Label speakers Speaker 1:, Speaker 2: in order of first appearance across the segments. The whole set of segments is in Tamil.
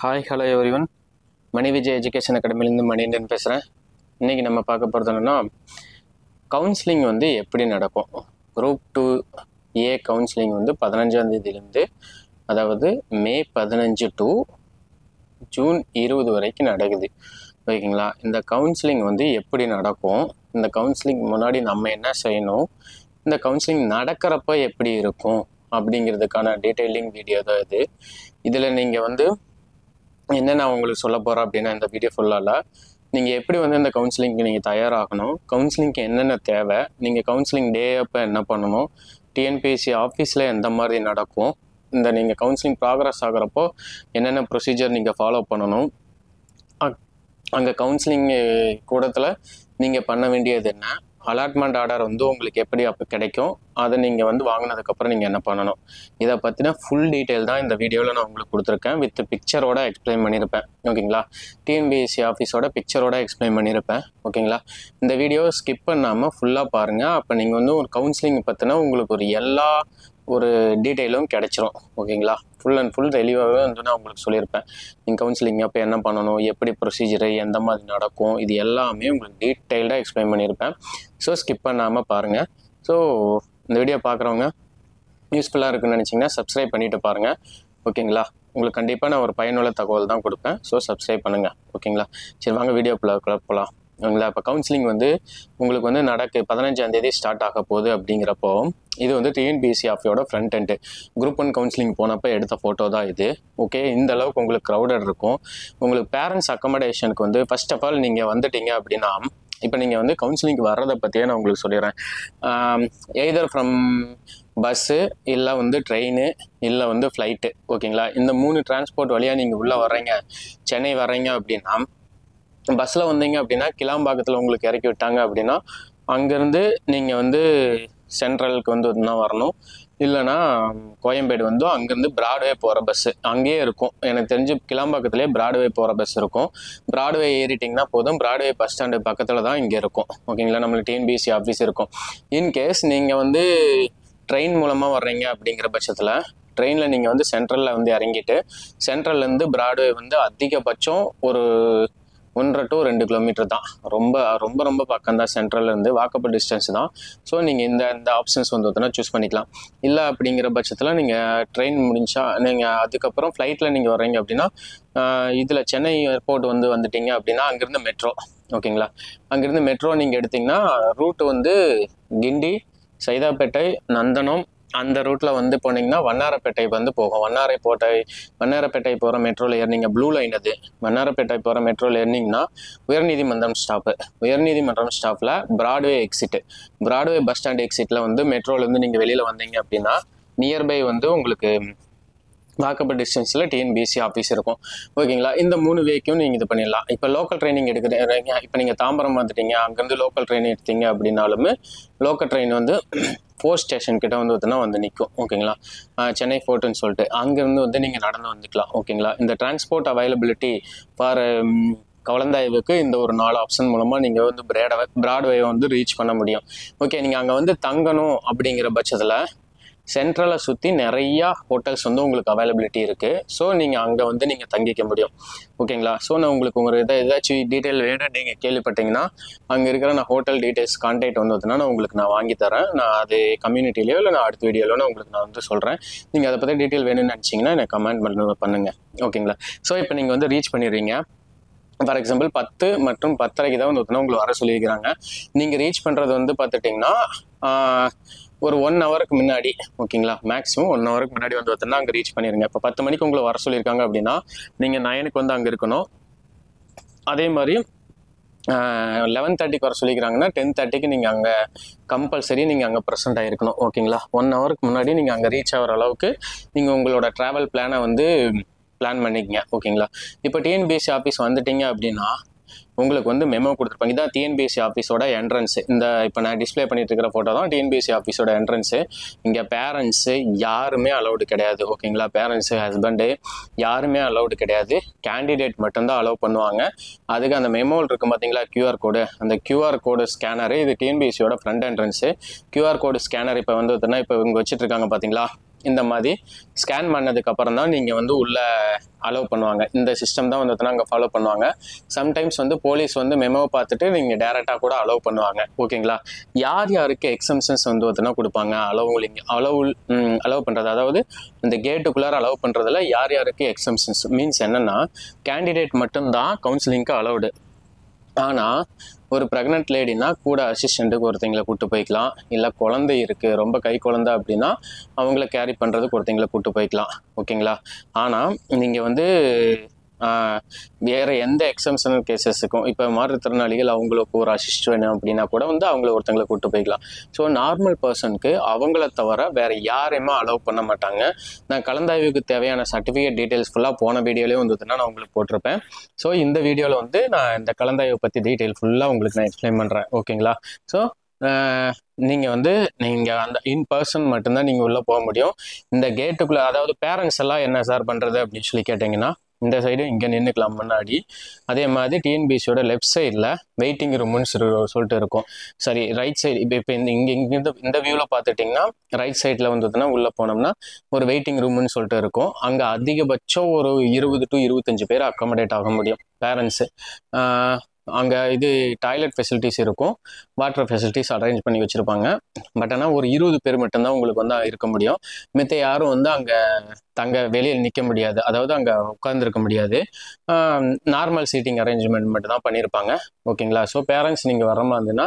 Speaker 1: Hi hello everyone. Mani Vijay education அகாடமிலேருந்து மணியன் பேசுகிறேன். இன்றைக்கி நம்ம பார்க்க போகிறது என்னென்னா, கவுன்சிலிங் வந்து எப்படி நடக்கும். குரூப் 2A கவுன்சிலிங் வந்து 15ஆம் தேதியிலேருந்து, அதாவது மே 15 டு ஜூன் 20 வரைக்கும் நடக்குது. ஓகேங்களா? இந்த கவுன்சிலிங் வந்து எப்படி நடக்கும், இந்த கவுன்சிலிங் முன்னாடி நம்ம என்ன செய்யணும், இந்த கவுன்சிலிங் நடக்கிறப்ப எப்படி இருக்கும் அப்படிங்கிறதுக்கான டீட்டெயிலிங் வீடியோ தான் இது. இதில் நீங்கள் வந்து என்ன நான் உங்களுக்கு சொல்ல போகிறேன் அப்படின்னா, இந்த வீடியோ ஃபுல்லால் நீங்கள் எப்படி வந்து இந்த கவுன்சிலிங்க்கு நீங்கள் தயாராகணும், கவுன்சிலிங்க்கு என்னென்ன தேவை, நீங்கள் கவுன்சிலிங் டே அப்போ என்ன பண்ணணும், டிஎன்பிஎஸ்சி ஆஃபீஸில் எந்த மாதிரி நடக்கும், இந்த நீங்கள் கவுன்சிலிங் ப்ராக்ரஸ் ஆகிறப்போ என்னென்ன ப்ரொசீஜர் நீங்கள் ஃபாலோ பண்ணணும், அங்கே கவுன்சிலிங் கூடத்தில் நீங்கள் பண்ண வேண்டியது என்ன, அலாட்மெண்ட் ஆர்டர் வந்து உங்களுக்கு எப்படி அப்போ கிடைக்கும், அதை நீங்கள் வந்து வாங்கினதுக்கப்புறம் நீங்கள் என்ன பண்ணணும், இதை பற்றின ஃபுல் டீட்டெயில் தான் இந்த வீடியோவில் நான் உங்களுக்கு கொடுத்துருக்கேன். வித் பிக்சரோட எக்ஸ்பிளைன் பண்ணியிருப்பேன். ஓகேங்களா? டிஎன்பிஎஸ்சி ஆஃபீஸோட பிக்சரோட எக்ஸ்பிளைன் பண்ணியிருப்பேன். ஓகேங்களா? இந்த வீடியோ ஸ்கிப் பண்ணாமல் ஃபுல்லாக பாருங்கள். அப்போ நீங்கள் வந்து ஒரு கவுன்சிலிங் பற்றின உங்களுக்கு ஒரு டீட்டெயிலும் கிடைச்சிரும். ஓகேங்களா? ஃபுல் அண்ட் ஃபுல் தெளிவாகவே வந்து நான் உங்களுக்கு சொல்லியிருப்பேன். நீங்கள் கவுன்சிலிங் அப்போ என்ன பண்ணணும், எப்படி ப்ரொசீஜரு, எந்த மாதிரி நடக்கும், இது எல்லாமே உங்களுக்கு டீட்டெயில்டாக எக்ஸ்பிளைன் பண்ணியிருப்பேன். ஸோ ஸ்கிப் பண்ணாமல் பாருங்கள். ஸோ இந்த வீடியோ பார்க்குறவங்க யூஸ்ஃபுல்லாக இருக்குன்னு நினச்சிங்கன்னா சப்ஸ்கிரைப் பண்ணிவிட்டு பாருங்கள். ஓகேங்களா? உங்களுக்கு கண்டிப்பாக நான் ஒரு பயனுள்ள தகவல் தான் கொடுப்பேன். ஸோ சப்ஸ்கிரைப் பண்ணுங்கள். ஓகேங்களா? சரி, வாங்க வீடியோக்குள்ளே போகலாம். ஓகேங்களா? இப்போ கவுன்சிலிங் வந்து உங்களுக்கு வந்து 15ஆம் தேதி ஸ்டார்ட் ஆக போகுது. அப்படிங்கிறப்போ இது வந்து டிஎன்பிஎஸ்சி ஆஃபியோட ஃப்ரண்ட் எண்டு குரூப் 1 கவுன்சிலிங் போனப்போ எடுத்த ஃபோட்டோ தான் இது. ஓகே, இந்த அளவுக்கு உங்களுக்கு க்ரௌடட் இருக்கும். உங்களுக்கு பேரண்ட்ஸ் அக்கமடேஷனுக்கு வந்து ஃபர்ஸ்ட் ஆஃப் ஆல் நீங்கள் வந்துட்டீங்க அப்படின்னா, இப்போ நீங்கள் வந்து கவுன்சிலிங்க்கு வர்றதை பற்றியே நான் உங்களுக்கு சொல்லிடுறேன். எய்தர் ஃப்ரம் பஸ்ஸு, இல்லை வந்து ட்ரெயின், இல்லை வந்து ஃப்ளைட்டு. ஓகேங்களா? இந்த 3 டிரான்ஸ்போர்ட் வழியாக நீங்கள் உள்ளே வர்றீங்க, சென்னை வர்றீங்க அப்படின்னா, பஸ்ஸில் வந்தீங்க அப்படின்னா கிளாம்பாக்கத்தில் உங்களுக்கு இறக்கி விட்டாங்க அப்படின்னா, அங்கேருந்து நீங்கள் வந்து சென்ட்ரலுக்கு வந்து தான் வரணும். இல்லைனா கோயம்பேடு வந்து அங்கேருந்து பிராட்வே போகிற பஸ்ஸு அங்கேயே இருக்கும். எனக்கு தெரிஞ்சு கிளாம்பாக்கத்துலேயே பிராட்வே போகிற பஸ் இருக்கும். பிராட்வே ஏறிட்டிங்கன்னா போதும், பிராட்வே பஸ் ஸ்டாண்டு பக்கத்தில் தான் இங்கே இருக்கும். ஓகேங்களா? நம்மளுக்கு டிஎன்பிஎஸ்சி ஆஃபீஸ் இருக்கும். இன்கேஸ் நீங்கள் வந்து ட்ரெயின் மூலமாக வர்றீங்க அப்படிங்கிற பட்சத்தில், ட்ரெயினில் நீங்கள் வந்து சென்ட்ரலில் வந்து இறங்கிட்டு, சென்ட்ரல்லேருந்து பிராட்வே வந்து அதிகபட்சம் ஒரு 1.5 to 2 கிலோமீட்டர் தான். ரொம்ப ரொம்ப ரொம்ப பக்கம் தான். சென்ட்ரல்லேருந்து வாக்கபிள் டிஸ்டன்ஸ் தான். ஸோ நீங்கள் இந்த ஆப்ஷன்ஸ் வந்து சூஸ் பண்ணிக்கலாம். இல்லை அப்படிங்கிற பட்சத்தில் நீங்கள் ட்ரெயின் முடிஞ்சா நீங்கள் அதுக்கப்புறம் ஃப்ளைட்டில் நீங்கள் வர்றீங்க அப்படின்னா, இதில் சென்னை ஏர்போர்ட் வந்துட்டீங்க அப்படின்னா அங்கேருந்து மெட்ரோ. ஓகேங்களா? அங்கேருந்து மெட்ரோ நீங்கள் எடுத்திங்கன்னா ரூட்டு வந்து கிண்டி, சைதாப்பேட்டை, நந்தனம், அந்த ரூட்டில் வந்து போனீங்கன்னா வண்ணாரப்பேட்டை வந்து போகும். வண்ணாரப்பேட்டை போகிற மெட்ரோவில் ஏறினீங்க, ப்ளூ லைன் அது. வண்ணாரப்பேட்டை போகிற மெட்ரோவில் ஏறினீங்கன்னா உயர்நீதிமன்றம் ஸ்டாப்பு. உயர்நீதிமன்றம் ஸ்டாப்பில் Broadway exit, Broadway bus stand எக்ஸிட்டில் வந்து மெட்ரோலேருந்து நீங்கள் வெளியில் வந்தீங்க அப்படின்னா, நியர்பை வந்து உங்களுக்கு வாக்கபிள் டிஸ்டன்ஸில் டிஎன்பிஎஸ்சி ஆஃபீஸ் இருக்கும். ஓகேங்களா? இந்த 3 வேக்கும் நீங்கள் இது பண்ணிடலாம். இப்போ லோக்கல் ட்ரெயினிங் எடுக்கிறீங்க, இப்போ நீங்கள் தாம்பரம் வந்துட்டீங்க, அங்கேருந்து லோக்கல் ட்ரெயின் எடுத்தீங்க அப்படின்னாலுமே லோக்கல் ட்ரெயின் வந்து ஃபோர்ட் ஸ்டேஷன் கிட்ட வந்து நிற்கும். ஓகேங்களா? சென்னை ஃபோர்ட்டுன்னு சொல்லிட்டு அங்கேருந்து வந்து நீங்கள் நடந்து வந்துக்கலாம். ஓகேங்களா? இந்த டிரான்ஸ்போர்ட் அவைலபிலிட்டி ஃபார் குழந்தாய்வுக்கு இந்த ஒரு 4 ஆப்ஷன் மூலமாக நீங்கள் வந்து பிராட்வே வந்து ரீச் பண்ண முடியும். ஓகே, நீங்கள் அங்கே வந்து தங்கணும் அப்படிங்கிற பட்சத்தில் சென்ட்ரலை சுற்றி நிறையா ஹோட்டல்ஸ் வந்து உங்களுக்கு அவைலபிலிட்டி இருக்குது. ஸோ நீங்கள் அங்கே வந்து நீங்கள் தங்கிக்க முடியும். ஓகேங்களா? ஸோ நான் உங்களுக்கு ஏதாச்சும் டீட்டெயில் வேணும் நீங்கள் கேள்விப்பட்டீங்கன்னா, அங்கே இருக்கிற நான் ஹோட்டல் டீட்டெயில்ஸ் கான்டாக்ட் நான் உங்களுக்கு வாங்கி தரேன். நான் அது கம்யூனிட்டிலையோ இல்லை நான் அடுத்த வீடியோவில் உங்களுக்கு நான் வந்து சொல்கிறேன். நீங்கள் அதை பற்றி டீட்டெயில் வேணும்னு நினச்சிங்கன்னா எனக்கு கமெண்ட் பண்ணுங்கள். ஓகேங்களா? ஸோ இப்போ நீங்கள் வந்து ரீச் பண்ணிடுறீங்க. ஃபார் எக்ஸாம்பிள் 10 மற்றும் 10:30 தான் உங்களுக்கு வர சொல்லியிருக்கிறாங்க. நீங்கள் ரீச் பண்ணுறது வந்து பார்த்துட்டிங்கன்னா ஒரு 1 ஹவருக்கு முன்னாடி. ஓகேங்களா? மேக்ஸிமம் 1 ஹவருக்கு முன்னாடி அங்கே ரீச் பண்ணிடுங்க. இப்போ 10 மணிக்கு உங்களை வர சொல்லியிருக்காங்க அப்படின்னா நீங்கள் 9க்கு வந்து அங்கே இருக்கணும். அதே மாதிரி 11:30க்கு வர சொல்லிக்கிறாங்கன்னா 10:30க்கு நீங்கள் அங்கே கம்பல்சரி நீங்கள் அங்கே ப்ரெசென்ட் ஆகிருக்கணும். ஓகேங்களா? 1 ஹவருக்கு முன்னாடி நீங்கள் அங்கே ரீச் ஆகிற அளவுக்கு நீங்கள் உங்களோட ட்ராவல் பிளானை வந்து பிளான் பண்ணிக்கங்க. ஓகேங்களா? இப்போ டிஎன்பிஎஸ்சி ஆஃபீஸ் வந்துட்டீங்க அப்படின்னா உங்களுக்கு வந்து மெமோ கொடுத்துருப்பாங்க. இதான் டிஎன்பிஎஸ்சி ஆஃபீஸோட என்ட்ரன்ஸு. இந்த இப்போ நான் டிஸ்பிளே பண்ணிட்டு இருக்கிற ஃபோட்டோ தான் டிஎன்பிஎஸ்சி ஆஃபீஸோட என்ட்ரன்ஸு. இங்கே பேரண்ட்ஸு யாருமே அலௌடு கிடையாது. ஓகேங்களா? பேரண்ட்ஸு, ஹஸ்பண்டு யாருமே அலௌடு கிடையாது. கேண்டிடேட் மட்டும்தான் அலோவ் பண்ணுவாங்க. அதுக்கு அந்த மெமோவில் இருக்கும் பார்த்தீங்களா கியூஆர் கோடு, அந்த கியூஆர் கோடு ஸ்கேனரு. இது டிஎன்பிஎஸ்சியோட front entrance. QR code scanner இப்போ இப்போ இவங்க வச்சுட்டு இருக்காங்க பார்த்தீங்களா, இந்த மாதிரி ஸ்கேன் பண்ணதுக்கப்புறம் தான் நீங்கள் வந்து உள்ளே அலோவ் பண்ணுவாங்க. இந்த சிஸ்டம் தான் வந்து அங்கே ஃபாலோ பண்ணுவாங்க. சம்டைம்ஸ் வந்து போலீஸ் வந்து மெமோவை பார்த்துட்டு நீங்கள் டேரெக்டாக கூட அலோவ் பண்ணுவாங்க. ஓகேங்களா? யார் யாருக்கு எக்ஸம்ஷன்ஸ் வந்து பார்த்தீங்கன்னா கொடுப்பாங்க அலோவ் பண்ணுறது, அதாவது இந்த கேட்டுக்குள்ளார அலோவ் பண்ணுறதுல யார் யாருக்கு எக்ஸம்ஷன்ஸ் மீன்ஸ் என்னென்னா, கேண்டிடேட் மட்டும்தான் கவுன்சிலிங்க்கு அலோவ்டு. ஆனால் ஒரு ப்ரெக்னென்ட் லேடினா கூட அசிஸ்டண்ட்டுக்கு ஒருத்தங்களை கூப்பிட்டு போய்க்கலாம், இல்லை குழந்தை இருக்குது ரொம்ப கை குழந்தை அப்படின்னா அவங்கள கேரி பண்ணுறதுக்கு ஒருத்தங்களை கூப்பிட்டு போய்க்கலாம். ஓகேங்களா? ஆனால் நீங்கள் வந்து வேறு எந்த எக்ஸம்ஷனல் கேசஸுக்கும் இப்போ மாற்றுத்திறனாளிகள் அவங்களுக்கு ஒரு அசிஸ்ட் வேணும் அப்படின்னா கூட வந்து அவங்கள ஒருத்தங்களை கூப்பிட்டு போய்க்கலாம். ஸோ நார்மல் பர்சனுக்கு அவங்கள தவிர வேறு யாரையுமே அலோவ் பண்ண மாட்டாங்க. நான் கலந்தாய்வுக்கு தேவையான சர்டிஃபிகேட் டீட்டெயில்ஸ் ஃபுல்லாக போன வீடியோலேயே வந்துட்டுனா நான் உங்களுக்கு போட்டிருப்பேன். ஸோ இந்த வீடியோவில் வந்து நான் இந்த கலந்தாய்வை பற்றி டீட்டெயில் ஃபுல்லாக உங்களுக்கு நான் எக்ஸ்பிளைன் பண்ணுறேன். ஓகேங்களா? ஸோ நீங்கள் வந்து அந்த இன் பர்சன் மட்டும்தான் நீங்கள் உள்ளே போக முடியும். இந்த கேட்டுக்குள்ளே அதாவது பேரண்ட்ஸ் எல்லாம் என்ன சார் பண்ணுறது அப்படின்னு சொல்லி கேட்டிங்கன்னா, இந்த சைடு இங்கே நின்றுக்கலாம் முன்னாடி. அதே மாதிரி டிஎன்பிசியோட லெஃப்ட் சைடில் வெயிட்டிங் ரூம்னு சொல்லிட்டு இருக்கும். சரி, ரைட் சைடு இப்போ இங்கேருந்து இந்த வியூவில் பார்த்துட்டிங்கன்னா ரைட் சைடில் வந்ததுன்னா உள்ளே போனோம்னா ஒரு வெயிட்டிங் ரூம்னு சொல்லிட்டு இருக்கும். அங்கே அதிகபட்சம் ஒரு 20 to 25 பேர் அக்காமடேட் ஆக முடியும் பேரண்ட்ஸு. அங்கே இது டாய்லெட் ஃபெசிலிட்டிஸ் இருக்கும், வாட்டர் ஃபெசிலிட்டிஸ் அரேஞ்ச் பண்ணி வச்சுருப்பாங்க. பட் ஆனால் ஒரு 20 பேர் மட்டும்தான் உங்களுக்கு வந்து இருக்க முடியும். மித்த யாரும் வந்து அங்கே வெளியில் நிற்க முடியாது, அதாவது அங்கே உட்காந்துருக்க முடியாது. நார்மல் சீட்டிங் அரேஞ்ச்மெண்ட் மட்டும் தான் பண்ணியிருப்பாங்க. ஓகேங்களா? ஸோ பேரண்ட்ஸ் நீங்கள் வர மாதிரி இருந்ததுன்னா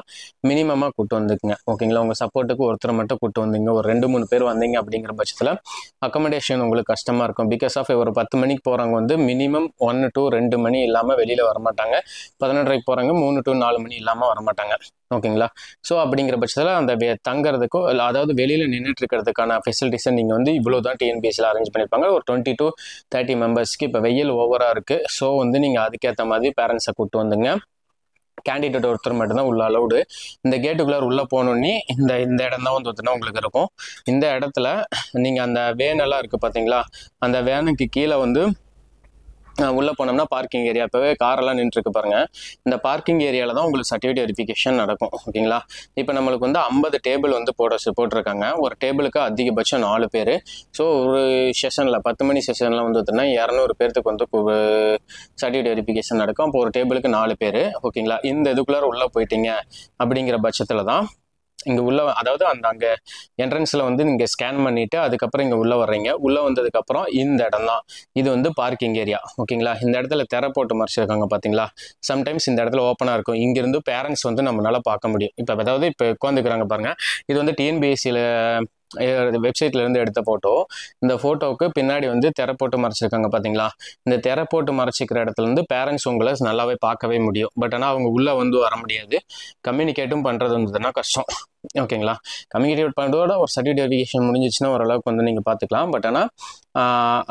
Speaker 1: மினிமமாக கூப்பிட்டு வந்துக்குங்க. ஓகேங்களா? உங்கள் சப்போர்ட்டுக்கு ஒருத்தரை மட்டும் கூப்பிட்டு வந்தீங்க, ஒரு 2-3 பேர் வந்தீங்க அப்படிங்கிற பட்சத்தில் அக்கமடேஷன் உங்களுக்கு கஷ்டமாக இருக்கும். பிகாஸ் ஆஃப் ஒரு 10 மணிக்கு போகிறவங்க வந்து மினிமம் 1 to 2 மணி இல்லாமல் வெளியில் வரமாட்டாங்க. 11:30 போகிறாங்க 3 to 4 மணி இல்லாமல் வரமாட்டாங்க. ஓகேங்களா? ஸோ அப்படிங்கிற பட்சத்தில் அந்த தங்குறதுக்கோ அதாவது வெளியில் நின்றுட்டு இருக்கிறதுக்கான ஃபெசிலிட்டிஸை நீங்கள் வந்து இவ்வளோ தான் டிஎன்பிஎஸ்சியில் அரேஞ்ச் பண்ணியிருப்பாங்க. ஒரு 20 to 30 மெம்பர்ஸ்க்கு இப்போ வெயில் ஓவராக இருக்குது. ஸோ வந்து நீங்கள் அதுக்கேற்ற மாதிரி பேரண்ட்ஸை கூப்பிட்டு வந்துங்க. கேண்டிடேட் ஒருத்தர் மட்டும்தான் உள்ள அலௌடு. இந்த கேட்டுக்குள்ளார் உள்ளே போனோன்னே இந்த இடம் தான் வந்து பார்த்தீங்கன்னா உங்களுக்கு இருக்கும். இந்த இடத்துல நீங்கள் அந்த வேனெல்லாம் இருக்குது பார்த்தீங்களா, அந்த வேனுக்கு கீழே வந்து உள்ளே போனோம்னா பார்க்கிங் ஏரியா, இப்போவே காரெல்லாம் நின்றுருக்கு பாருங்கள். இந்த பார்க்கிங் ஏரியாவில் தான் உங்களுக்கு சர்டிஃபிகேட் வெரிஃபிகேஷன் நடக்கும். ஓகேங்களா? இப்போ நம்மளுக்கு வந்து 50 டேபிள் வந்து போட்டிருக்காங்க. ஒரு டேபிளுக்கு அதிகபட்சம் 4 பேர். ஸோ ஒரு செஷனில் 10 மணி செஷனில் வந்து பார்த்தீங்கன்னா 200 பேர்த்துக்கு வந்து ஒரு சர்டிஃபிகேட் வெரிஃபிகேஷன் நடக்கும். அப்போ ஒரு டேபிளுக்கு 4 பேர். ஓகேங்களா? இந்த இதுக்குள்ளார உள்ளே போயிட்டீங்க அப்படிங்கிற பட்சத்தில் தான் இங்கே அதாவது அங்கே என்ட்ரன்ஸில் வந்து நீங்கள் ஸ்கேன் பண்ணிவிட்டு அதுக்கப்புறம் இங்கே உள்ளே வர்றீங்க. உள்ளே வந்ததுக்கப்புறம் இந்த இடம் தான் இது வந்து பார்க்கிங் ஏரியா. ஓகேங்களா? இந்த இடத்துல திரை போட்டு மறைச்சிருக்காங்க பார்த்தீங்களா. சம்டைம்ஸ் இந்த இடத்துல ஓப்பனாக இருக்கும். இங்கேருந்து பேரண்ட்ஸ் வந்து நம்மளால் பார்க்க முடியும். இப்போ அதாவது இப்போ உட்காந்துக்கிறாங்க பாருங்கள். இது வந்து டிஎன்பிஎஸ்சியில் வெப்சைட்லேருந்து எடுத்த ஃபோட்டோ. இந்த ஃபோட்டோவுக்கு பின்னாடி வந்து திரை போட்டு மறைச்சிருக்காங்க பார்த்தீங்களா. இந்த திரை போட்டு மறைச்சிக்கிற இடத்துலேருந்து பேரண்ட்ஸ் உங்களை நல்லாவே பார்க்கவே முடியும். பட் ஆனால் அவங்க உள்ளே வந்து வர முடியாது. கம்யூனிகேட்டும் பண்ணுறது வந்ததுன்னா கஷ்டம். ஓகேங்களா? கம்யூனிகேட் பண்ணுறதோட ஒரு சர்டிஃபிகேட் வெரிஃபிகேஷன் முடிஞ்சிச்சுன்னா ஓரளவுக்கு வந்து நீங்கள் பார்த்துக்கலாம். பட் ஆனால்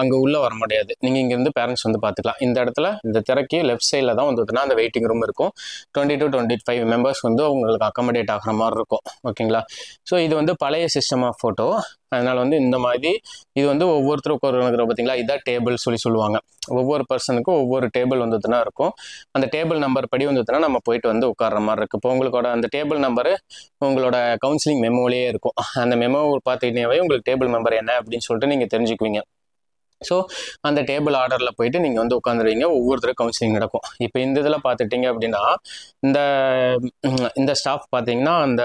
Speaker 1: அங்கே உள்ளே வர முடியாது. நீங்கள் இங்கேருந்து பேரண்ட்ஸ் வந்து பார்த்துக்கலாம். இந்த இடத்துல இந்த திரைக்கு லெஃப்ட் சைடில் தான் வந்துட்டுனா அந்த வெயிட்டிங் ரூம் இருக்கும். 20 to 25 மெம்பர்ஸ் வந்து உங்களுக்கு அக்காமடேட் ஆகிற மாதிரி இருக்கும். ஓகேங்களா? ஸோ இது வந்து பழைய சிஸ்டம் ஆஃப் ஃபோட்டோ. அதனால் வந்து இந்த மாதிரி இது வந்து ஒவ்வொருத்தருக்கும் ஒரு பார்த்தீங்களா, இதான் டேபிள் சொல்லுவாங்க. ஒவ்வொரு பர்சனுக்கும் ஒவ்வொரு டேபிள் வந்துட்டுனா இருக்கும். அந்த டேபிள் நம்பர் படி வந்துட்டுனா நம்ம போயிட்டு வந்து உட்கார்ற மாதிரி இருக்குது. இப்போ உங்களோட அந்த டேபிள் நம்பரு உங்களோட கவுன்சிலிங் மெமோலேயே இருக்கும். அந்த மெமோ பார்த்துக்கிட்டே உங்களுக்கு டேபிள் நம்பர் என்ன அப்படின்னு சொல்லிட்டு நீங்கள் தெரிஞ்சுக்குவீங்க. ஸோ அந்த டேபிள் ஆர்டரில் போயிட்டு நீங்கள் வந்து உட்காந்துருவீங்க. ஒவ்வொருத்தரும் கவுன்சிலிங் நடக்கும். இப்போ இந்த இதில் பார்த்துட்டிங்க அப்படின்னா இந்த ஸ்டாஃப் பார்த்தீங்கன்னா அந்த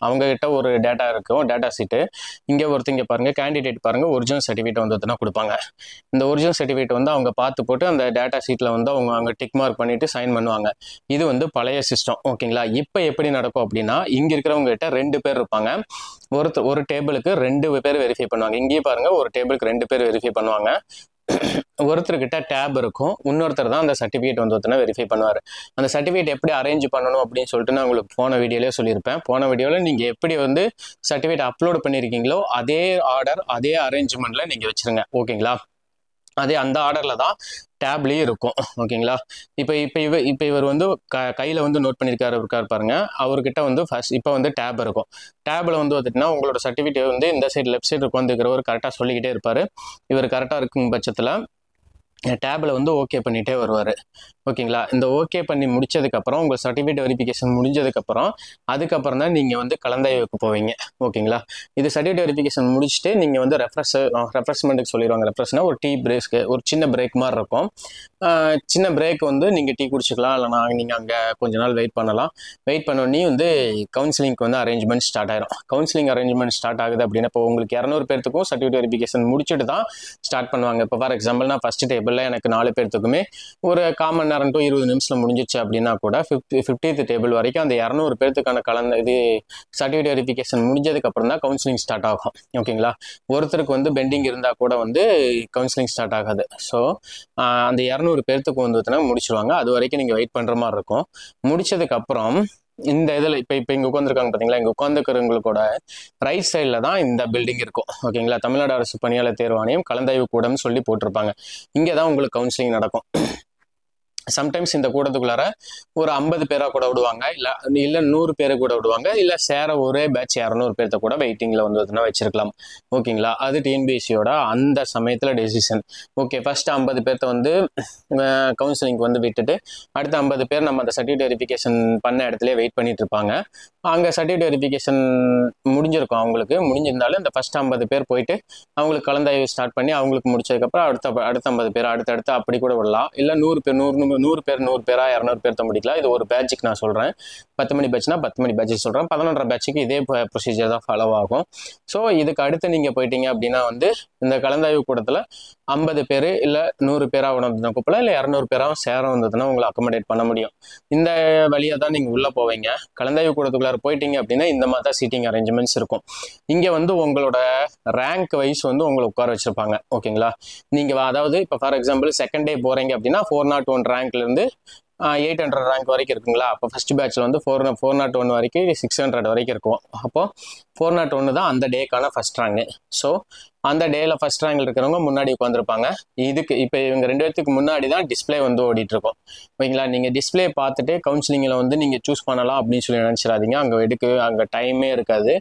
Speaker 1: அவங்ககிட்ட ஒரு டேட்டா இருக்கும், டேட்டா சீட்டு. இங்கே ஒருத்தங்க பாருங்கள், கேண்டிடேட் பாருங்கள், ஒரிஜினல் சர்டிஃபிகேட் வந்ததுன்னா கொடுப்பாங்க. இந்த ஒரிஜினல் சர்டிஃபிகேட் வந்து அவங்க பார்த்து போட்டு அந்த டேட்டா சீட்டில் வந்து அவங்க டிக் மார்க் பண்ணிவிட்டு சைன் பண்ணுவாங்க. இது வந்து பழைய சிஸ்டம். ஓகேங்களா? இப்போ எப்படி நடக்கும் அப்படின்னா, இங்கே இருக்கிறவங்ககிட்ட 2 பேர் இருப்பாங்க. ஒரு டேபிளுக்கு 2 பேர் வெரிஃபை பண்ணுவாங்க. இங்கேயே பாருங்கள், ஒரு டேபிளுக்கு 2 பேர் வெரிஃபை பண்ணுவாங்க. ஒருத்தர்கிட்ட டேப் இருக்கும், இன்னொருத்தர் தான் அந்த சர்டிஃபிகேட் வந்து வெரிஃபை பண்ணுவார். அந்த சர்டிஃபிகேட் எப்படி அரேஞ்ச் பண்ணணும் அப்படின்னு சொல்லிட்டு நான் உங்களுக்கு போன வீடியோலேயே சொல்லியிருப்பேன். போன வீடியோவில் நீங்கள் எப்படி வந்து சர்டிஃபிகேட் அப்லோட் பண்ணியிருக்கீங்களோ அதே ஆர்டர் அதே அரேஞ்ச்மெண்ட்டில் நீங்கள் வச்சுருங்க. ஓகேங்களா? அதே அந்த ஆர்டரில் தான் டேப்லேயும் இருக்கும். ஓகேங்களா? இப்போ இவர் வந்து கையில் வந்து நோட் பண்ணியிருக்காரு பாருங்க. அவர்கிட்ட வந்து இப்போ வந்து டேப் இருக்கும். டேபில் வந்து வந்துட்டுனா உங்களோட சர்டிஃபிகேட் வந்து இந்த சைடு லெஃப்ட் சைடு உட்காந்துக்கிறவர் கரெக்டாக சொல்லிக்கிட்டே இருப்பார். இவர் கரெக்டாக இருக்கும் பட்சத்தில் டேபில் வந்து ஓகே பண்ணிகிட்டே வருவார். ஓகேங்களா? இந்த ஓகே பண்ணி முடிச்சதுக்கப்புறம் உங்கள் சர்டிஃபிகேட் வெரிஃபிகேஷன் முடிஞ்சதுக்கப்புறம் அதுக்கப்புறம் தான் நீங்கள் வந்து கலந்தாய்வுக்கு போவீங்க. ஓகேங்களா? இது சர்டிஃபிகேட் வெரிஃபிகேஷன் முடிச்சுட்டு நீங்கள் வந்து ரெஃப்ரெஷ்மெண்ட்டுக்கு சொல்லிடுவாங்க. ரெஃப்ரெஷ்னா ஒரு டீ பிரேக்ஸ்க்கு ஒரு சின்ன பிரேக் மாதிரி இருக்கும். சின்ன பிரேக் வந்து நீங்கள் டீ குடிச்சிக்கலாம், இல்லைனா நீங்கள் அங்கே கொஞ்ச நாள் வெயிட் பண்ணலாம். வெயிட் பண்ணோடனே வந்து கவுன்சிலிங்க்கு வந்து அரேஞ்ச்மெண்ட் ஸ்டார்ட் ஆயிரும். கவுன்சிலிங் அரேஞ்ச்மெண்ட் ஸ்டார்ட் ஆகுது அப்படின்னா இப்போ உங்களுக்கு 200 பேர்த்துக்கும் சர்டிஃபிகேட் வெரிஃபிகேஷன் முடிச்சுட்டு தான் ஸ்டார்ட் பண்ணுவாங்க. இப்போ ஃபார் எக்ஸாம்பிள் நான் ஃபஸ்ட் டேபிளில் எனக்கு 4 பேர்த்துக்குமே ஒரு 1/4 மணி நேரம் டு 20 நிமிஷத்தில் முடிஞ்சிச்சு அப்படின்னா கூட 50th டேபிள் வரைக்கும் அந்த 200 பேர்த்துக்கான சர்டிஃபிகேட் வெரிஃபிகேஷன் முடிஞ்சதுக்கப்புறம் தான் கவுன்சிலிங் ஸ்டார்ட் ஆகும். ஓகேங்களா? ஒருத்தருக்கு வந்து பெண்டிங் இருந்தால் கூட வந்து கவுன்சிலிங் ஸ்டார்ட் ஆகாது. ஸோ அந்த 200 பேர்த்துக்கு வந்து முடிச்சுடுவாங்க. அது வரைக்கும் நீங்கள் வெயிட் பண்ணுற மாதிரி இருக்கும். முடிச்சதுக்கப்புறம் இந்த இதில் இப்போ இங்கே உட்காந்துருக்காங்க பார்த்தீங்களா, இங்கே உட்காந்துக்கிறவங்களோட ரைட் சைடில் தான் இந்த பில்டிங் இருக்கும். ஓகேங்களா? தமிழ்நாடு அரசு பணியாளர் தேர்வாணையம் கலந்தாய்வு கூடம்னு சொல்லி போட்டிருப்பாங்க. இங்கே தான் உங்களுக்கு கவுன்சிலிங் நடக்கும். சம்டைம்ஸ் இந்த கூட்டத்துக்குள்ளார ஒரு 50 பேராக கூட விடுவாங்க, இல்லை 100 பேரை கூட விடுவாங்க, இல்லை சேர ஒரே பேட்ச் 200 பேர்த்த கூட வெயிட்டிங்கில் வந்து வச்சிருக்கலாம். ஓகேங்களா? அது டிஎன்பிஎஸ்சியோட அந்த சமயத்தில் டெசிஷன். ஓகே, ஃபர்ஸ்ட் 50 பேர்த்த வந்து கவுன்சிலிங்க்கு வந்து விட்டுட்டு அடுத்த 50 பேர் நம்ம அந்த சர்டிஃபிகேட் வெரிஃபிகேஷன் பண்ண இடத்துல வெயிட் பண்ணிட்டு இருப்பாங்க. அங்கே சர்டிஃபிகேட் வெரிஃபிகேஷன் முடிஞ்சிருக்கும். அவங்களுக்கு முடிஞ்சிருந்தாலும் இந்த ஃபர்ஸ்ட் 50 பேர் போயிட்டு அவங்களுக்கு கலந்தாய்வு ஸ்டார்ட் பண்ணி அவங்களுக்கு முடிச்சதுக்கப்புறம் அடுத்த 50 பேர் அடுத்தடுத்து அப்படி கூட விடலாம். இல்லை 100 பேர் 100 பேரா 200 பேர்த்த முடிக்கலாம். இது ஒரு பேட்சுக்கு நான் சொல்கிறேன். 10 மணி பேட்ச்னா 10 மணி பேட்சுக்கு சொல்கிறேன். 11:30 பேட்சுக்கு இதே ப்ரொசீஜர் தான் ஃபாலோ ஆகும். ஸோ இதுக்கு அடுத்து நீங்கள் போயிட்டீங்க அப்படின்னா வந்து இந்த கலந்தாய்வு கூடத்தில் 50 பேர் இல்லை 100 பேராக வந்ததுன்னா கூப்பிடலாம், இல்லை 200 பேராகவும் சேர வந்ததுன்னா உங்களை அக்கமடேட் பண்ண முடியும். இந்த வழியாக தான் நீங்கள் உள்ளே போவீங்க. கலந்தாய்வு கூடத்துக்குள்ளார போயிட்டீங்க அப்படின்னா இந்த மாதிரி தான் சீட்டிங் அரேஞ்ச்மெண்ட்ஸ் இருக்கும். இங்கே வந்து உங்களோட ரேங்க் வைஸ் வந்து உங்களை உட்கார வச்சிருப்பாங்க. ஓகேங்களா? நீங்கள் அதாவது இப்போ ஃபார் எக்ஸாம்பிள் செகண்ட் டே போகிறீங்க அப்படின்னா 401 ரேங்க்லேருந்து 800 ரேங்க் வரைக்கும் இருக்குங்களா? அப்போ ஃபர்ஸ்ட் பேட்சில் வந்து 401 வரைக்கும் 600 வரைக்கும் இருக்கும். அப்போது 401 தான் அந்த டேக்கான ஃபர்ஸ்ட் ரேங்கு. ஸோ அந்த டேயில் ஃபர்ஸ்ட் ரேங்கில் இருக்கிறவங்க முன்னாடி உட்காந்துருப்பாங்க. இதுக்கு இப்போ இவங்க 2 பேர்த்துக்கு முன்னாடி தான் டிஸ்பிளே வந்து ஓடிட்டுருக்கும். ஓகேங்களா? நீங்கள் டிஸ்பிளே பார்த்துட்டு கவுன்சிலிங்கில் வந்து நீங்கள் சூஸ் பண்ணலாம் அப்படின்னு சொல்லி நினச்சிடாதீங்க. அங்கே டைமே இருக்காது.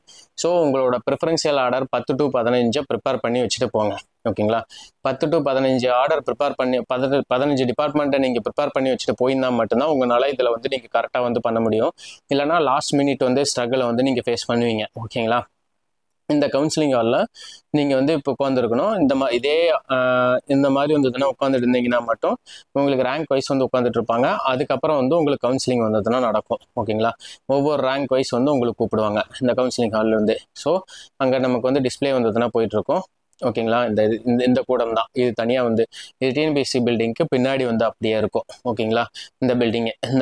Speaker 1: ஸோ உங்களோட ப்ரிஃபரன்ஷியல் ஆர்டர் 10 to 15 ப்ரிப்பேர் பண்ணி வச்சுட்டு போங்க. ஓகேங்களா? 10 to 15 ஆர்டர் ப்ரிப்பேர் பண்ணி 15 டிபார்ட்மெண்ட்டை நீங்கள் ப்ரிப்பேர் பண்ணி வச்சுட்டு போயிருந்தால் மட்டும்தான் உங்களால் இதில் வந்து நீங்கள் கரெக்டாக வந்து பண்ண முடியும். இல்லைனா லாஸ்ட் மினிட் வந்து ஸ்ட்ரகிளை வந்து நீங்கள் ஃபேஸ் பண்ணுவீங்க. ஓகேங்களா? இந்த கவுன்சிலிங் ஹாலில் நீங்கள் வந்து இப்போ உட்காந்துருக்கணும். இந்த மாதிரி வந்ததுன்னா உட்காந்துட்டு இருந்தீங்கன்னா மட்டும் உங்களுக்கு ரேங்க் வைஸ் வந்து உட்காந்துட்டு இருப்பாங்க. அதுக்கப்புறம் வந்து உங்களுக்கு கவுன்சிலிங் வந்ததுன்னா நடக்கும். ஓகேங்களா? ஒவ்வொரு ரேங்க் வைஸ் வந்து உங்களுக்கு கூப்பிடுவாங்க இந்த கவுன்சிலிங் ஹால்லேருந்து. ஸோ அங்கே நமக்கு வந்து டிஸ்பிளே வந்ததுன்னா போயிட்டுருக்கோம். ஓகேங்களா? இந்த கூடம் தான் இது. தனியாக வந்து இது டிஎன்பிஎஸ்சி பில்டிங்க்கு பின்னாடி வந்து அப்படியே இருக்கும். ஓகேங்களா? இந்த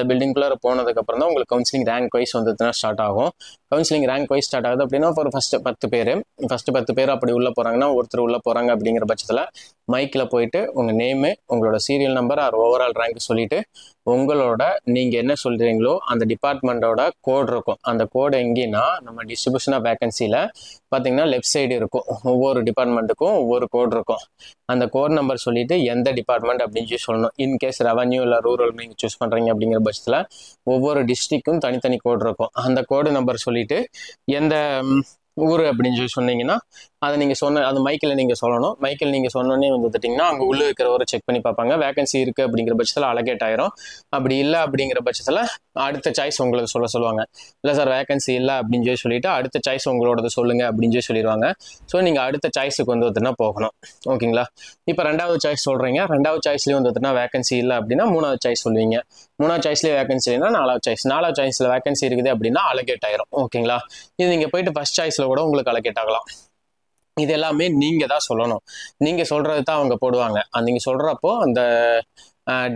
Speaker 1: பில்டிங்குள்ளே போனதுக்கப்புறம் தான் உங்களுக்கு கவுன்சிலிங் ரேங்க் வைஸ் வந்ததுன்னா ஸ்டார்ட் ஆகும். கவுன்சிலிங் ரேங்க் வைஸ் ஸ்டார்ட் ஆகுது அப்படின்னா ஒரு ஃபஸ்ட்டு 10 பேர் அப்படி உள்ளே போகிறாங்கன்னா ஒருத்தர் உள்ளே போகிறாங்க அப்படிங்கிற பட்சத்தில் மைக்கில் போயிட்டு உங்கள் நேமு, உங்களோட serial number or overall rank சொல்லிவிட்டு உங்களோட நீங்கள் என்ன சொல்கிறீங்களோ அந்த டிபார்ட்மெண்ட்டோட கோட் இருக்கும். அந்த கோடு எங்கேன்னா நம்ம டிஸ்ட்ரிபியூஷன் ஆஃப் வேகன்சியில் பார்த்தீங்கன்னா லெஃப்ட் சைடு இருக்கும். ஒவ்வொரு டிபார்ட்மெண்ட்டுக்கும் ஒவ்வொரு கோட் இருக்கும். அந்த கோட் நம்பர் சொல்லிவிட்டு எந்த டிபார்ட்மெண்ட் அப்படின்னு சொல்லி சொல்லணும். இன்கேஸ் ரெவன்யூ இல்லை ரூரல் நீங்கள் சூஸ் பண்ணுறீங்க அப்படிங்கிற பட்சத்தில் ஒவ்வொரு டிஸ்ட்ரிக்டும் தனித்தனி கோட் இருக்கும். அந்த கோடு நம்பர் சொல்லிவிட்டு எந்த ஊர் அப்படின்னு சொல்லி சொன்னீங்கன்னா அதை நீங்கள் அந்த மைக்கில் நீங்கள் சொல்லணும். மைக்கில் நீங்கள் சொன்னோன்னே வந்துட்டிங்கன்னா அங்கே உள்ளே இருக்கிறவரை செக் பண்ணி பார்ப்பாங்க. வேகன்சி இருக்குது அப்படிங்கிற பட்சத்தில் அலகேட் ஆயிரும். அப்படி இல்லை அப்படிங்கிற பட்சத்தில் அடுத்த சாய்ஸ் உங்களுக்கு சொல்லுவாங்க. இல்லை சார் வேகன்சி இல்லை அப்படின்னு சொல்லி சொல்லிட்டு அடுத்த சாய்ஸ் உங்களோடது சொல்லுங்கள் அப்படின்னு சொல்லி சொல்லிடுவாங்க. ஸோ நீங்கள் அடுத்த சாய்ஸுக்கு வந்துட்டுனா போகணும். ஓகேங்களா? இப்போ 2வது சாய்ஸ் சொல்கிறீங்க. 2வது சாய்ஸ்லேயும் வந்துட்டுனா வேகன்சி இல்லை அப்படின்னா 3வது சாய்ஸ் சொல்லுவீங்க. 3வது சாய்ஸ்லேயே வேகன்சி இல்லைன்னா 4வது சாய்ஸ். 4வது சாய்ஸில் வேகன்சி இருக்குது அப்படின்னா அலகேட் ஆயிரும். ஓகேங்களா? இது நீங்கள் போயிட்டு ஃபர்ஸ்ட் சாய்ஸில் கூட உங்களுக்கு அலகேட் ஆகலாம். இது எல்லாமே நீங்கள் தான் சொல்லணும். நீங்கள் சொல்கிறது தான் அவங்க போடுவாங்க. நீங்கள் சொல்கிறப்போ அந்த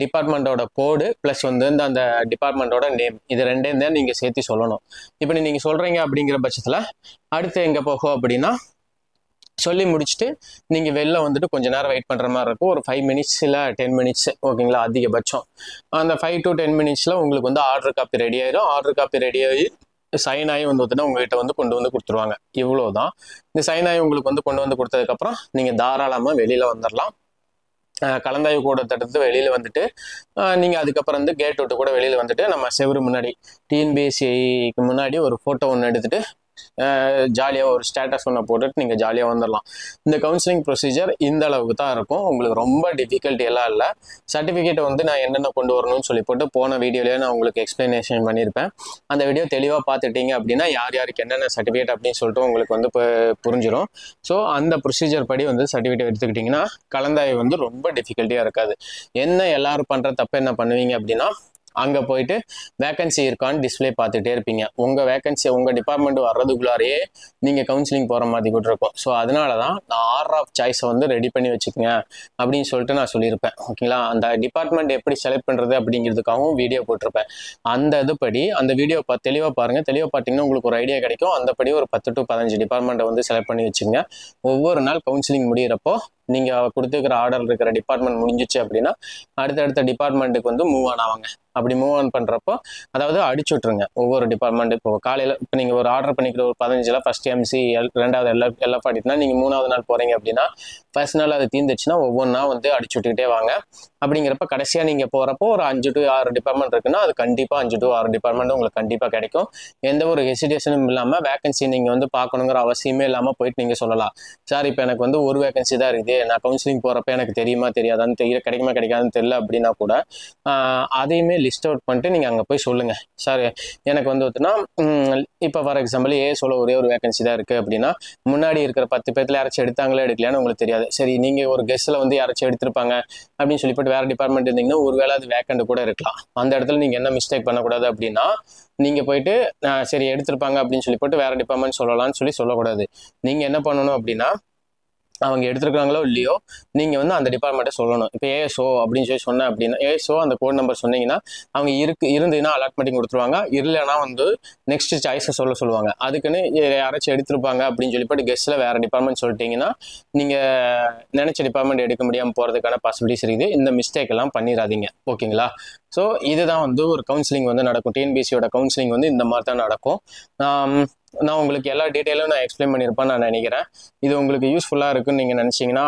Speaker 1: டிபார்ட்மெண்ட்டோட கோடு ப்ளஸ் வந்து அந்த டிபார்ட்மெண்ட்டோட நேம் இது 2ம் தான் நீங்கள் சேர்த்து சொல்லணும். இப்போ நீங்கள் சொல்கிறீங்க அப்படிங்கிற பட்சத்தில் அடுத்து எங்கே போகும் அப்படின்னா சொல்லி முடிச்சுட்டு நீங்கள் வெளில வந்துட்டு கொஞ்சம் நேரம் வெயிட் பண்ணுற மாதிரி இருக்கும். ஒரு 5 minutes இல்லை 10 minutes. ஓகேங்களா? அதிகபட்சம் அந்த 5 to 10 minutes உங்களுக்கு வந்து ஆர்டர் காப்பி ரெடி ஆயிடும். ஆர்டர் காப்பி ரெடி ஆகி சைன் ஆகி வந்துட்டுனா உங்கள்கிட்ட வந்து கொண்டு வந்து கொடுத்துருவாங்க. இவ்வளோதான். இந்த சைன் ஆகி உங்களுக்கு வந்து கொண்டு வந்து கொடுத்ததுக்கப்புறம் நீங்கள் தாராளமாக வெளியில் வந்துடலாம். கலந்தாய்வு கூடத்தை எடுத்து வெளியில் வந்துட்டு நீங்கள் அதுக்கப்புறம் வந்து கேட் விட்டு கூட வெளியில் வந்துட்டு நம்ம செவரு முன்னாடி டிஎன்பிஎஸ்சிக்கு முன்னாடி ஒரு ஃபோட்டோ ஒன்று எடுத்துகிட்டு ஜாலியாக ஒரு ஸ்டேட்டஸ் ஒன்று போட்டுட்டு நீங்கள் ஜாலியாக வந்துடலாம். இந்த கவுன்சிலிங் ப்ரொசீஜர் இந்த அளவுக்கு தான் இருக்கும். உங்களுக்கு ரொம்ப டிஃபிகல்ட்டி எல்லாம் இல்லை. சர்டிஃபிகேட் வந்து நான் என்னென்ன கொண்டு வரணும்னு சொல்லி போட்டு போன வீடியோலேயே நான் உங்களுக்கு எக்ஸ்ப்ளனேஷன் பண்ணியிருப்பேன். அந்த வீடியோ தெளிவாக பார்த்துட்டீங்க அப்படின்னா யார் யாருக்கு என்னென்ன சர்டிஃபிகேட் அப்படின்னு சொல்லிட்டு உங்களுக்கு வந்து இப்போ புரிஞ்சிடும். ஸோ அந்த ப்ரொசீஜர் படி வந்து சர்டிஃபிகேட் எடுத்துக்கிட்டிங்கன்னா கலந்தாய்வு வந்து ரொம்ப டிஃபிகல்ட்டியாக இருக்காது. என்ன எல்லாரும் பண்ணுற தப்பு என்ன பண்ணுவீங்க அப்படின்னா, அங்கே போயிட்டு வேகன்சி இருக்கான்னு டிஸ்பிளே பார்த்துட்டே இருப்பீங்க. உங்கள் வேகன்சி உங்கள் டிபார்ட்மெண்ட் வர்றதுக்குள்ளாரையே நீங்கள் கவுன்சிலிங் போகிற மாதிரி கூட இருக்கும். ஸோ அதனால தான் நான் ஆர்டர் ஆஃப் சாய்ஸை வந்து ரெடி பண்ணி வச்சுக்கோங்க அப்படின்னு சொல்லிட்டு நான் சொல்லியிருப்பேன். ஓகேங்களா? அந்த டிபார்ட்மெண்ட் எப்படி செலக்ட் பண்ணுறது அப்படிங்கிறதுக்காகவும் வீடியோ போட்டிருப்பேன். அந்த இதுபடி அந்த வீடியோ தெளிவாக பாருங்கள். தெளிவாக பார்த்தீங்கன்னா உங்களுக்கு ஒரு ஐடியா கிடைக்கும். அந்தபடி ஒரு 10 to 15 டிபார்ட்மெண்ட்டை வந்து செலக்ட் பண்ணி வச்சுங்க. ஒவ்வொரு நாள் கவுன்சிலிங் முடிகிறப்போ நீங்கள் கொடுத்துருக்கிற ஆர்டர் இருக்கிற டிபார்ட்மெண்ட் முடிஞ்சிச்சு அப்படின்னா அடுத்தடுத்த டிபார்ட்மெண்ட்டுக்கு வந்து மூவ் ஆன் ஆவாங்க. அப்படி மூவ் ஆன் பண்ணுறப்போ அதாவது அடிச்சு விட்ருங்க ஒவ்வொரு டிபார்ட்மெண்ட். இப்போ காலையில் இப்போ நீங்கள் ஒரு ஆர்டர் பண்ணிக்கிற ஒரு 15 ஃபஸ்ட் எம்சி ரெண்டாவது எல்லாம் பாடிட்டுனா நீங்கள் 3வது நாள் போகிறீங்க அப்படின்னா ஃபர்ஸ்ட் நாள் அது தீர்ந்துச்சுன்னா ஒவ்வொன்றா வந்து அடிச்சு விட்டுக்கிட்டே வாங்க. அப்படிங்கிறப்ப கடைசியாக நீங்கள் போகிறப்போ ஒரு 5 to 6 டிபார்ட்மெண்ட் இருக்குன்னா அது கண்டிப்பாக 5 to 6 டிபார்ட்மெண்ட் உங்களுக்கு கண்டிப்பாக கிடைக்கும். எந்த ஒரு ஹெசிடேஷனும் இல்லாமல் வேகன்சி நீங்கள் வந்து பார்க்கணுங்கிற அவசியமே இல்லாமல் போயிட்டு நீங்கள் சொல்லலாம், சார் இப்போ எனக்கு வந்து ஒரு வேகன்சி தான் இருக்குது, நான் கவுன்சிலிங் போகிறப்ப எனக்கு தெரியுமா தெரியாதான்னு கிடைக்குமா கிடைக்காதுன்னு தெரியல அப்படின்னா கூட அதையுமே லிஸ்ட் அவுட் பண்ணிட்டு நீங்கள் அங்கே போய் சொல்லுங்கள், சார் எனக்கு வந்து இப்போ ஃபார் எக்ஸாம்பிள் ஏஎஸ்ஓல ஒரே ஒரு வேகன்சி தான் இருக்குது அப்படின்னா முன்னாடி இருக்கிற 10 பேர்த்துல யாராச்சும் எடுத்தாங்களே எடுக்கலையான்னு உங்களுக்கு தெரியாது. சரி, நீங்கள் ஒரு கெஸ்ட்டில் வந்து யாராச்சும் எடுத்திருப்பாங்க அப்படின்னு சொல்லி போட்டு வேறு டிபார்ட்மெண்ட் இருந்தீங்கன்னா ஒரு வேளை அது வேக்கண்ட் கூட இருக்கலாம். அந்த இடத்துல நீங்கள் என்ன மிஸ்டேக் பண்ணக்கூடாது அப்படின்னா நீங்கள் போயிட்டு சரி எடுத்திருப்பாங்க அப்படின்னு சொல்லி போட்டு வேறு டிபார்ட்மெண்ட் சொல்லலாம்னு சொல்லக்கூடாது. நீங்கள் என்ன பண்ணணும் அப்படின்னா அவங்க எடுத்துருக்காங்களோ இல்லையோ நீங்கள் வந்து அந்த டிபார்ட்மெண்ட்டை சொல்லணும். இப்போ ஏஎஸ்ஓ அப்படின்னு சொல்லி சொன்னேன் அப்படின்னா ஏஎஸ்ஓ அந்த கோட் நம்பர் சொன்னீங்கன்னா அவங்க இருந்ததுன்னா அலாட்மெண்ட்டிங் கொடுத்துருவாங்க, இல்லைன்னா வந்து நெக்ஸ்ட் சாய்ஸை சொல்லுவாங்க. அதுக்குன்னு யாராச்சும் எடுத்திருப்பாங்க அப்படின்னு சொல்லி போட்டு கெஸ்ட்டில் வேறு டிபார்ட்மெண்ட் சொல்லிட்டீங்கன்னா நீங்கள் நினச்ச டிபார்ட்மெண்ட் எடுக்க முடியாமல் போகிறதுக்கான பாசிபிலிட்டிஸ் இருக்குது. இந்த மிஸ்டேக் எல்லாம் பண்ணிடாதீங்க. ஓகேங்களா? ஸோ இதுதான் வந்து ஒரு கவுன்சிலிங் வந்து நடக்கும். டிஎன்பிசியோட கவுன்சிலிங் வந்து இந்த மாதிரி தான் நடக்கும். நான் உங்களுக்கு எல்லா டீட்டெயிலும் நான் எக்ஸ்பிளைன் பண்ணியிருப்பேன்னு நான் நினைக்கிறேன். இது உங்களுக்கு யூஸ்ஃபுல்லாக இருக்குன்னு நீங்கள் நினச்சிங்கன்னா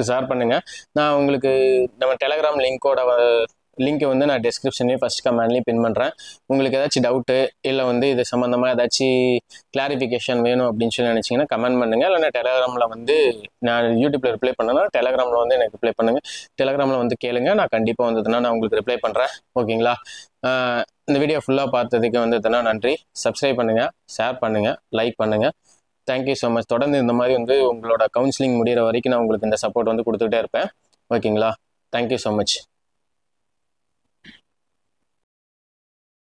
Speaker 1: ஷேர் பண்ணுங்கள். நான் உங்களுக்கு நம்ம டெலகிராம் லிங்க்கை வந்து நான் டிஸ்கிரிப்ஷன்லேயும் ஃபஸ்ட் கமெண்ட்லேயும் பின் பண்ணுறேன். உங்களுக்கு ஏதாச்சும் டவுட்டு இல்லை வந்து இது சம்மந்தமாக ஏதாச்சும் கிளாரிஃபிகேஷன் வேணும் அப்படின்னு சொல்லி நினச்சிங்கன்னா கமெண்ட் பண்ணுங்கள். இல்லைன்னா டெலகிராமில் வந்து நான் யூடியூப்பில் ரிப்ளை பண்ணேன்னா டெலகிராமில் வந்து எனக்கு ரிப்ளை பண்ணுங்கள். டெலகிராமில் வந்து கேளுங்க, நான் கண்டிப்பாக வந்ததுன்னா நான் உங்களுக்கு ரிப்ளை பண்ணுறேன். ஓகேங்களா? இந்த வீடியோ ஃபுல்லாக பார்த்ததுக்கு வந்ததுன்னா நன்றி. சப்ஸ்கிரைப் பண்ணுங்கள், ஷேர் பண்ணுங்கள், லைக் பண்ணுங்கள். Thank you so much. தொடர்ந்து இந்த மாதிரி வந்து உங்களோட கவுன்சிலிங் முடிகிற வரைக்கும் நான் உங்களுக்கு இந்த சப்போர்ட் வந்து கொடுத்துக்கிட்டே இருப்பேன். ஓகேங்களா? Thank you so much.